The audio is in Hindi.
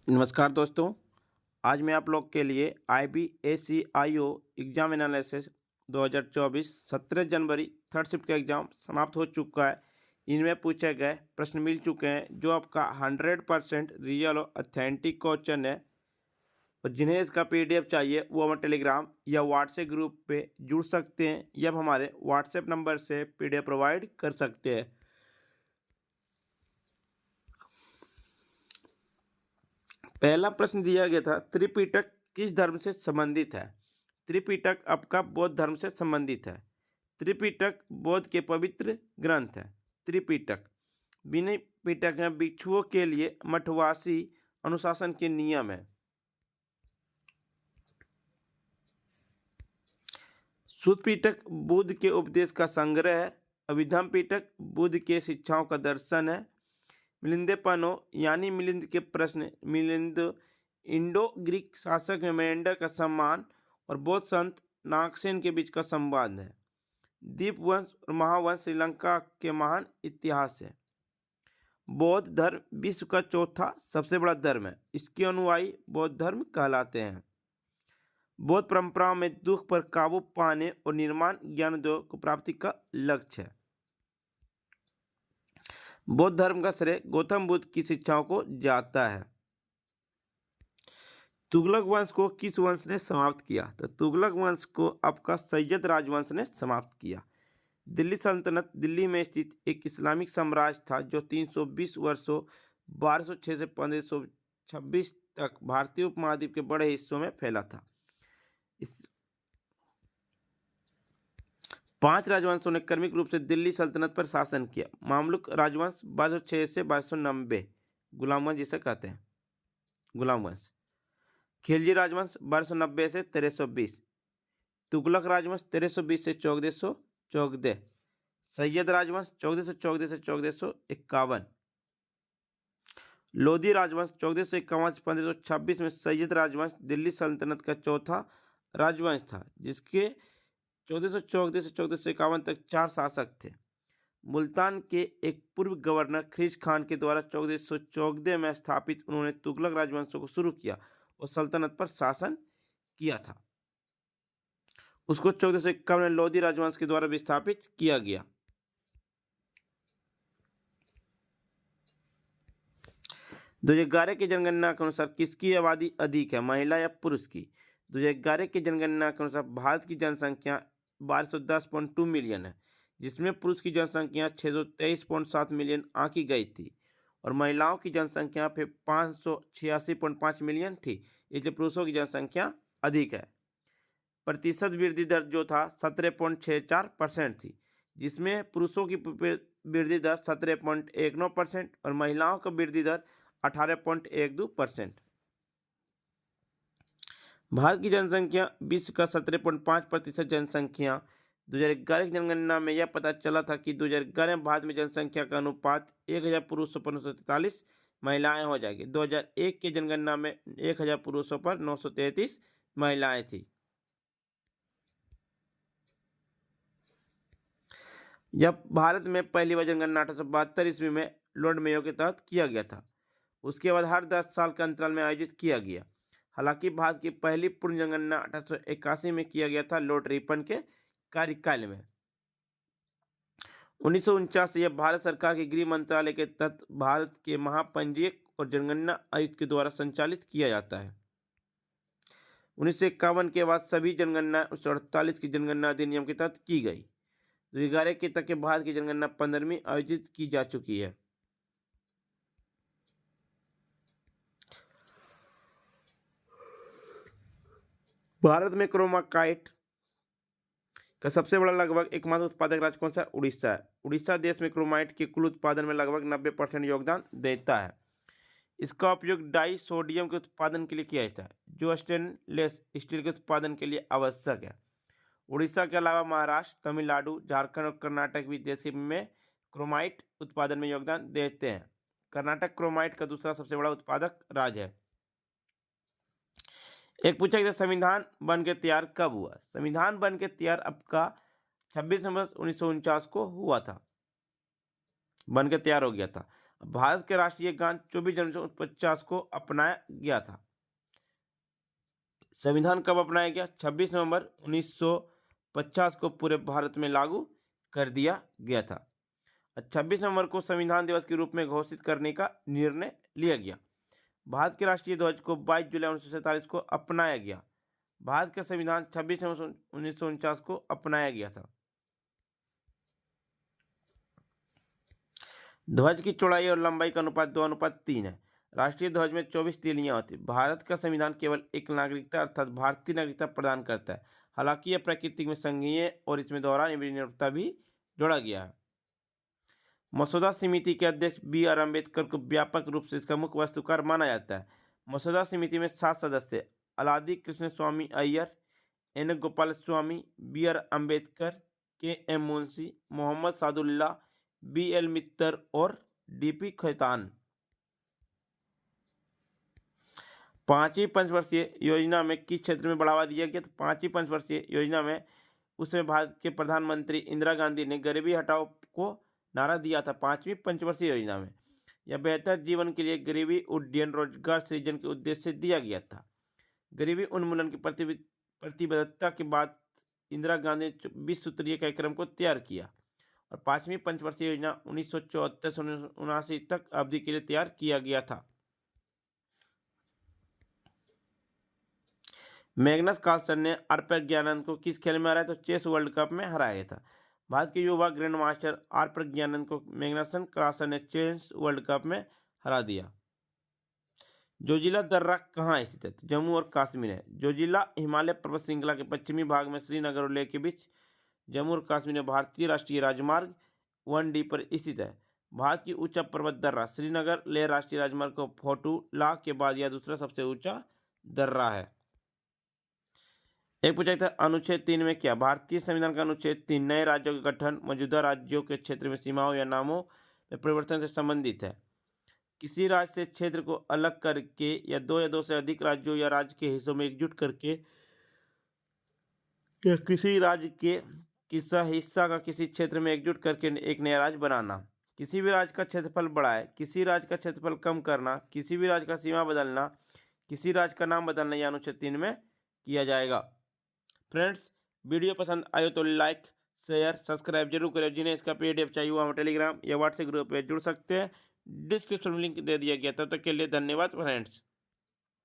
नमस्कार दोस्तों। आज मैं आप लोग के लिए IBACIO एग्ज़ाम एनालिसिस 2024 17 जनवरी थर्ड शिफ्ट का एग्ज़ाम समाप्त हो चुका है। इनमें पूछे गए प्रश्न मिल चुके हैं जो आपका 100% रियल और ऑथेंटिक क्वेश्चन है। और जिन्हें इसका PDF चाहिए वो हमारे टेलीग्राम या व्हाट्सएप ग्रुप पे जुड़ सकते हैं या आप हमारे व्हाट्सएप नंबर से PDF प्रोवाइड कर सकते हैं। पहला प्रश्न दिया गया था, त्रिपिटक किस धर्म से संबंधित है? त्रिपिटक आपका बौद्ध धर्म से संबंधित है। त्रिपिटक बौद्ध के पवित्र ग्रंथ है। त्रिपिटक विनय पिटक में भिक्षुओं के लिए मठवासी अनुशासन के नियम है। सुत पिटक बुद्ध के उपदेश का संग्रह है। अभिधम पिटक बुद्ध के शिक्षाओं का दर्शन है। मिलिंदेपनो यानी मिलिंद के प्रश्न, मिलिंद इंडो ग्रीक शासक में मेनेंडर का सम्मान और बौद्ध संत नागसेन के बीच का संवाद है। दीपवंश और महावंश श्रीलंका के महान इतिहास है। बौद्ध धर्म विश्व का चौथा सबसे बड़ा धर्म है। इसके अनुयायी बौद्ध धर्म कहलाते हैं। बौद्ध परंपराओं में दुख पर काबू पाने और निर्माण ज्ञानोदय को प्राप्ति का लक्ष्य है। बौद्ध धर्म का श्रेय गौतम बुद्ध की शिक्षाओं को जाता है। तुगलक वंश को किस वंश ने समाप्त किया? तो तुगलक वंश को आपका सैयद राजवंश ने समाप्त किया। दिल्ली सल्तनत दिल्ली में स्थित एक इस्लामिक साम्राज्य था जो 320 वर्षों 1206 से 1526 तक भारतीय उपमहाद्वीप के बड़े हिस्सों में फैला था। इस 5 राजवंशों ने क्रमिक रूप से दिल्ली सल्तनत पर शासन किया। मामलुक राजवंश 1206 से 1290, गुलाम वंश जिसे कहते हैं, गुलाम वंश। खिलजी राजवंश 1290 से 1320, तुगलक राजवंश 1320 से 1414, सैयद राजवंश 1414 से 1451, लोधी राजवंश 1451 से 1526 में सैयद राजवंश दिल्ली सल्तनत का चौथा राजवंश था जिसके 1414 से 1451 तक 4 शासक थे। मुल्तान के एक पूर्व गवर्नर खिज खान के द्वारा 1414 में स्थापित उन्होंने तुगलक राजवंश को शुरू किया और सल्तनत पर शासन किया था। उसको 1451 में लोधी राजवंश के द्वारा विस्थापित किया गया। दो 2011 की जनगणना के अनुसार किसकी आबादी अधिक है, महिला या पुरुष की? 2011 की जनगणना के अनुसार भारत की जनसंख्या 1210.2 मिलियन है जिसमें पुरुष की जनसंख्या 623.7 मिलियन आंकी गई थी और महिलाओं की जनसंख्या फिर 586.5 मिलियन थी, इसलिए पुरुषों की जनसंख्या अधिक है। प्रतिशत वृद्धि दर जो था 17.64% थी जिसमें पुरुषों की वृद्धि दर 17.19% और महिलाओं का वृद्धि दर 18.12%। भारत की जनसंख्या विश्व का 17.5% जनसंख्या। 2011 की जनगणना में यह पता चला था कि 2011 में भारत में जनसंख्या का अनुपात 1000 पुरुषों पर 943 महिलाएं हो जाएगी। 2001 की जनगणना में 1000 पुरुषों पर 933 महिलाएं थी। जब भारत में पहली बार जनगणना 1872 ईस्वी में लॉर्ड मेयो के तहत किया गया था। उसके बाद हर 10 साल के अंतराल में आयोजित किया गया। हालांकि भारत की पहली पूर्ण जनगणना 1881 में किया गया था लॉर्ड रिपन के कार्यकाल में। 1949 से यह भारत सरकार के गृह मंत्रालय के तहत भारत के महापंजीयक और जनगणना आयुक्त के द्वारा संचालित किया जाता है। 1951 के बाद सभी जनगणना 1948 की जनगणना अधिनियम के तहत की गई। 2011 के तक के भारत की जनगणना 15वीं आयोजित की जा चुकी है। भारत में क्रोमाकाइट का सबसे बड़ा लगभग एकमात्र उत्पादक राज्य कौन सा है? उड़ीसा है। उड़ीसा देश में क्रोमाइट के कुल उत्पादन में लगभग 90% योगदान देता है। इसका उपयोग डाई सोडियम के उत्पादन के लिए किया जाता है जो स्टेनलेस स्टील के उत्पादन के लिए आवश्यक है। उड़ीसा के अलावा महाराष्ट्र, तमिलनाडु, झारखंड और कर्नाटक भी देश में क्रोमाइट उत्पादन में योगदान देते हैं। कर्नाटक क्रोमाइट का दूसरा सबसे बड़ा उत्पादक राज्य है। एक पूछा गया संविधान बन के तैयार कब हुआ? संविधान बन के तैयार आपका 26 नवंबर 1949 को हुआ था, बन के तैयार हो गया था। भारत के राष्ट्रीय गान 24 जनवरी 1950 को अपनाया गया था। संविधान कब अपनाया गया? 26 नवंबर 1950 को पूरे भारत में लागू कर दिया गया था। 26 नवंबर को संविधान दिवस के रूप में घोषित करने का निर्णय लिया गया। भारत के राष्ट्रीय ध्वज को 22 जुलाई 1947 को अपनाया गया। भारत का संविधान 26 नवंबर 1949 को अपनाया गया था। ध्वज की चौड़ाई और लंबाई का अनुपात 2:3 है। राष्ट्रीय ध्वज में 24 तीलियां होती। भारत का संविधान केवल एक नागरिकता अर्थात भारतीय नागरिकता प्रदान करता है। हालांकि यह प्राकृतिक में संघीय और इसमें दोहरा भी जोड़ा गया है। मसौदा समिति के अध्यक्ष B.R. अम्बेडकर को व्यापक रूप से इसका मुख्य वास्तुकार माना जाता है। मसौदा समिति में 7 सदस्य अलादी कृष्ण स्वामी Iyer, N. Gopal Swami, B.R. Ambedkar, K.M. Munshi, Mohammad Sadulla, B.L. मित्तर और D.P. खैतान। 5वीं पंचवर्षीय योजना में किस क्षेत्र में बढ़ावा दिया गया? तो 5वीं पंचवर्षीय योजना में उसमें भारत के प्रधानमंत्री इंदिरा गांधी ने गरीबी हटाओ को नारा दिया था। 5वीं पंचवर्षीय योजना में यह बेहतर जीवन के लिए गरीबी उड्डयन रोजगार सृजन के उद्देश्य से दिया गया था। गरीबी उन्मूलन की प्रतिबद्धता के बाद इंदिरा गांधी ने 20 सूत्रीय कार्यक्रम को तैयार किया और 5वीं पंचवर्षीय योजना 1974 से 1979 तक अवधि के लिए तैयार किया गया था। मैग्नस कार्लसन ने आर प्रज्ञानंद को किस खेल में हराया? तो चेस वर्ल्ड कप में हराया गया था। भारत के युवा ग्रैंड मास्टर आर प्रज्ञानंद को मैग्नस कार्लसन ने चेस वर्ल्ड कप में हरा दिया। जोजिला दर्रा कहाँ स्थित है? जम्मू और कश्मीर है। जोजिला हिमालय पर्वत श्रृंखला के पश्चिमी भाग में श्रीनगर और लेह के बीच जम्मू और कश्मीर में भारतीय राष्ट्रीय राजमार्ग 1D पर स्थित है। भारत की ऊंचा पर्वत दर्रा श्रीनगर लेह राष्ट्रीय राजमार्ग को फोटुला के बाद यह दूसरा सबसे ऊंचा दर्रा है। एक पूछा था अनुच्छेद 3 में क्या? भारतीय संविधान का अनुच्छेद 3 नए राज्यों के गठन, मौजूदा राज्यों के क्षेत्र में सीमाओं या नामों में परिवर्तन से संबंधित है। किसी राज्य से क्षेत्र को अलग करके या दो से अधिक राज्यों या राज्य के हिस्सों में एकजुट करके या किसी राज्य के हिस्सा का किसी क्षेत्र में एकजुट करके एक नया राज्य बनाना। किसी भी राज्य का क्षेत्रफल बढ़ाए, किसी राज्य का क्षेत्रफल कम करना, किसी भी राज्य का सीमा बदलना, किसी राज्य का नाम बदलना यह अनुच्छेद 3 में किया जाएगा। फ्रेंड्स, वीडियो पसंद आए तो लाइक शेयर सब्सक्राइब जरूर करें। जिन्हें इसका PDF चाहिए हुआ हम टेलीग्राम या व्हाट्सएप ग्रुप पे जुड़ सकते हैं। डिस्क्रिप्शन में लिंक दे दिया गया। तब तक के लिए धन्यवाद फ्रेंड्स।